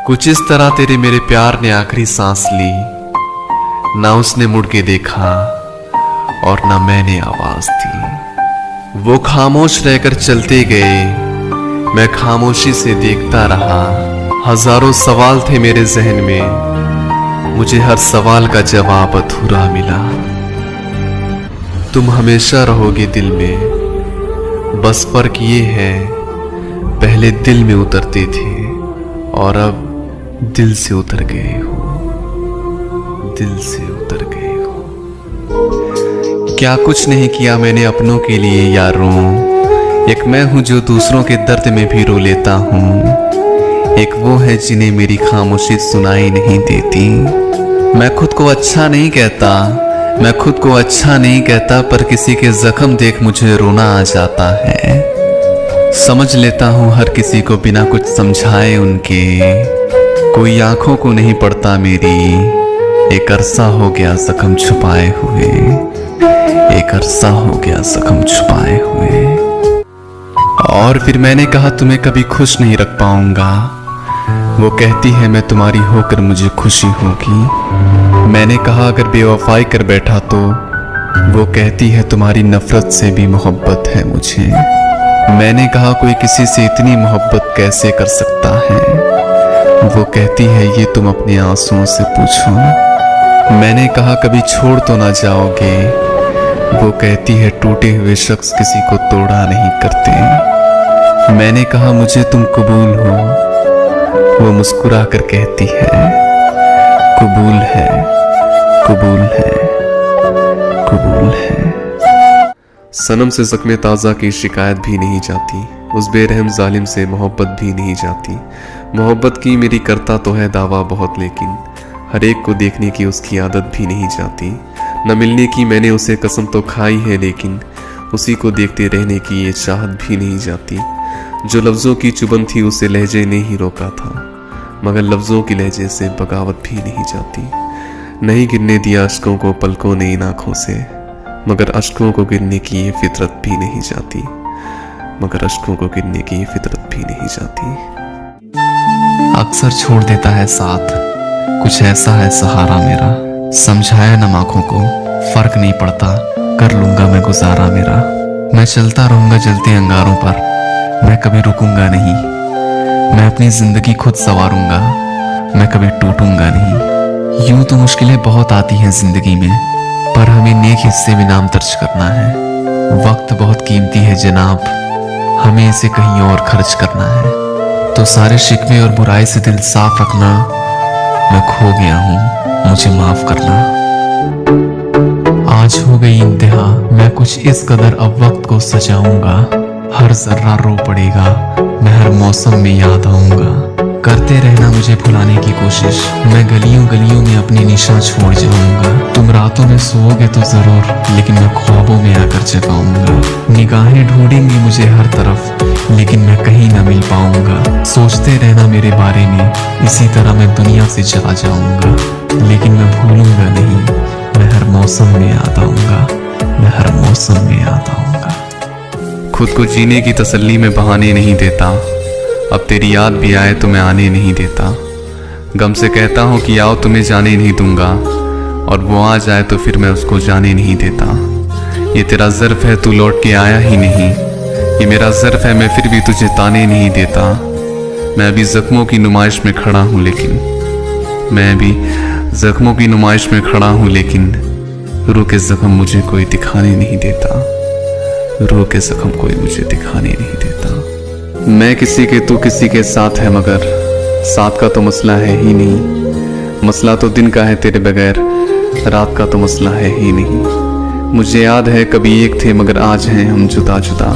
कुछ इस तरह तेरे मेरे प्यार ने आखिरी सांस ली, ना उसने मुड़ के देखा और ना मैंने आवाज दी। वो खामोश रहकर चलते गए, मैं खामोशी से देखता रहा। हजारों सवाल थे मेरे जहन में, मुझे हर सवाल का जवाब अधूरा मिला। तुम हमेशा रहोगे दिल में, बस फर्क ये है पहले दिल में उतरते थे और अब दिल से उतर गए हो, दिल से उतर गए हो। क्या कुछ नहीं किया मैंने अपनों के लिए यारों, एक मैं हूं जो दूसरों के दर्द में भी रो लेता हूं, एक वो है जिन्हें मेरी खामोशी सुनाई नहीं देती। मैं खुद को अच्छा नहीं कहता, मैं खुद को अच्छा नहीं कहता, पर किसी के जख्म देख मुझे रोना आ जाता है। समझ लेता हूँ हर किसी को बिना कुछ समझाए उनके, कोई आंखों को नहीं पड़ता मेरी, एक अरसा हो गया जख्म छुपाए हुए, एक अरसा हो गया जख्म छुपाए हुए। और फिर मैंने कहा तुम्हें कभी खुश नहीं रख पाऊंगा, वो कहती है मैं तुम्हारी होकर मुझे खुशी होगी। मैंने कहा अगर बेवफाई कर बैठा तो वो कहती है तुम्हारी नफरत से भी मोहब्बत है मुझे। मैंने कहा कोई किसी से इतनी मोहब्बत कैसे कर सकता है, वो कहती है ये तुम अपने आंसुओं से पूछो। मैंने कहा कभी छोड़ तो ना जाओगे, वो कहती है टूटे हुए शख्स किसी को तोड़ा नहीं करते। मैंने कहा मुझे तुम कबूल हो, वो मुस्कुरा कर कहती है कबूल है, कबूल है, कबूल है। सनम से जख्मे ताज़ा की शिकायत भी नहीं जाती, उस बेरहम जालिम से मोहब्बत भी नहीं जाती। मोहब्बत की मेरी करता तो है दावा बहुत, लेकिन हर एक को देखने की उसकी आदत भी नहीं जाती। न मिलने की मैंने उसे कसम तो खाई है, लेकिन उसी को देखते रहने की ये चाहत भी नहीं जाती। जो लफ्ज़ों की चुभन थी उसे लहजे ने ही रोका था, मगर लफ्ज़ों की लहजे से बगावत भी नहीं जाती। नहीं गिरने दिया अश्कों को पलकों ने इन आँखों से, मगर अश्कों को गिरने की ये फितरत भी नहीं जाती, मगर अश्कों को गिरने की ये फितरत भी नहीं जाती। अक्सर छोड़ देता है साथ, कुछ ऐसा है सहारा मेरा, समझाया नम आँखों को फर्क नहीं पड़ता, कर लूंगा मैं गुजारा मेरा। मैं चलता रहूंगा जलते अंगारों पर, मैं कभी रुकूंगा नहीं, मैं अपनी जिंदगी खुद संवारूंगा, मैं कभी टूटूंगा नहीं। यूं तो मुश्किलें बहुत आती हैं जिंदगी में, पर हमें नेक हिस्से में नाम दर्ज करना है। वक्त बहुत कीमती है जनाब, हमें इसे कहीं और खर्च करना है। तो सारे शिकवे और बुराई से दिल साफ रखना, मैं खो गया हूँ मुझे माफ करना। आज हो गई इंतहा, मैं कुछ इस कदर अब वक्त को सजाऊंगा, हर जर्रा रो पड़ेगा, मैं हर मौसम में याद आऊंगा। करते रहना मुझे भुलाने की कोशिश, मैं गलियों गलियों में अपने निशान छोड़ जाऊंगा। तुम रातों में सोओगे तो जरूर, लेकिन मैं ख्वाबों में आकर जगाऊंगा। निगाहें ढूंढेंगी मुझे हर तरफ, लेकिन मैं कहीं ना मिल पाऊंगा। सोचते रहना मेरे बारे में, इसी तरह मैं दुनिया से चला जाऊंगा, लेकिन मैं भूलूंगा नहीं, मैं हर मौसम में याद आऊंगा, मैं हर मौसम में याद आऊंगा। खुद को जीने की तसल्ली में बहाने नहीं देता, अब तेरी याद भी आए तो मैं आने नहीं देता। गम से कहता हूँ कि आओ तुम्हें जाने नहीं दूंगा, और वो आ जाए तो फिर मैं उसको जाने नहीं देता। ये तेरा ज़र्फ है तू लौट के आया ही नहीं, ये मेरा ज़र्फ है मैं फिर भी तुझे ताने नहीं देता। मैं अभी जख्मों की नुमाइश में खड़ा हूँ, लेकिन मैं अभी जख्मों की नुमाइश में खड़ा हूँ, लेकिन रूह के जख्म मुझे कोई दिखाने नहीं देता, रूह के जख्म कोई मुझे दिखाने नहीं देता। मैं किसी के तू किसी के साथ है, मगर साथ का तो मसला है ही नहीं। मसला तो दिन का है तेरे बगैर, रात का तो मसला है ही नहीं। मुझे याद है कभी एक थे मगर आज हैं हम जुदा जुदा।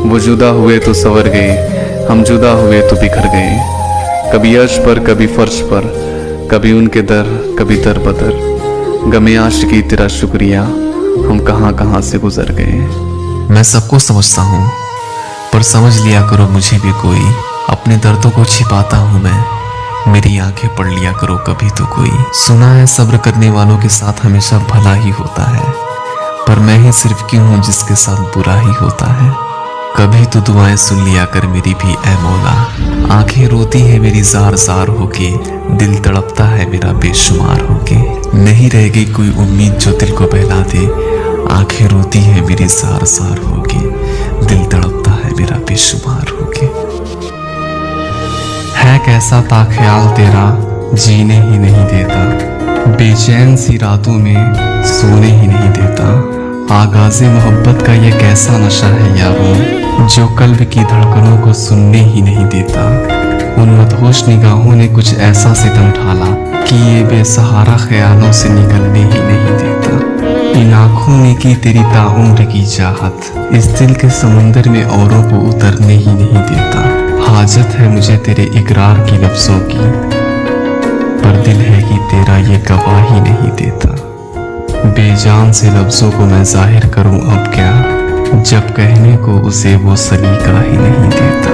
वो जुदा हुए तो संवर गए, हम जुदा हुए तो बिखर गए। कभी अर्श पर कभी फर्श पर, कभी उनके दर कभी दर बदर। गमे आशिकी तेरा शुक्रिया, हम कहाँ कहाँ से गुजर गए। मैं सबको समझता हूँ, पर समझ लिया करो मुझे भी कोई। अपने दर्दों को छिपाता हूँ मैं, मेरी आंखें पढ़ लिया करो कभी तो कोई। सुना है सब्र करने वालों के साथ हमेशा भला ही होता है, पर मैं ही सिर्फ क्यों हूँ जिसके साथ बुरा ही होता है। कभी तो दुआएं सुन लिया कर मेरी भी ऐ मौला। आंखें रोती है मेरी जार जार होके, दिल तड़पता है मेरा बेशुमार होके। नहीं रह गई कोई उम्मीद जो दिल को बहला दे, आंखें रोती है मेरी जार जार होके, दिल तड़पता है मेरा बेशुमार होके। है कैसा था ख्याल तेरा, जीने ही नहीं देता, बेचैन सी रातों में सोने ही नहीं देता। आगाज़े मोहब्बत का ये कैसा नशा है यारों, जो कल्ब की धड़कनों को सुनने ही नहीं देता। उन मदहोश निगाहों ने कुछ ऐसा सितम ढाला कि ये बेसहारा ख्यालों से निकलने ही नहीं देता। इन आँखों ने की तेरी ताउम्र की चाहत, इस दिल के समंदर में औरों को उतरने ही नहीं देता। हाजत है मुझे तेरे इकरार की लफ्ज़ों की, पर दिल है कि तेरा ये गवाही नहीं देता। बेजान से लफ्ज़ों को मैं जाहिर करूं अब क्या, जब कहने को उसे वो सलीका ही नहीं देता।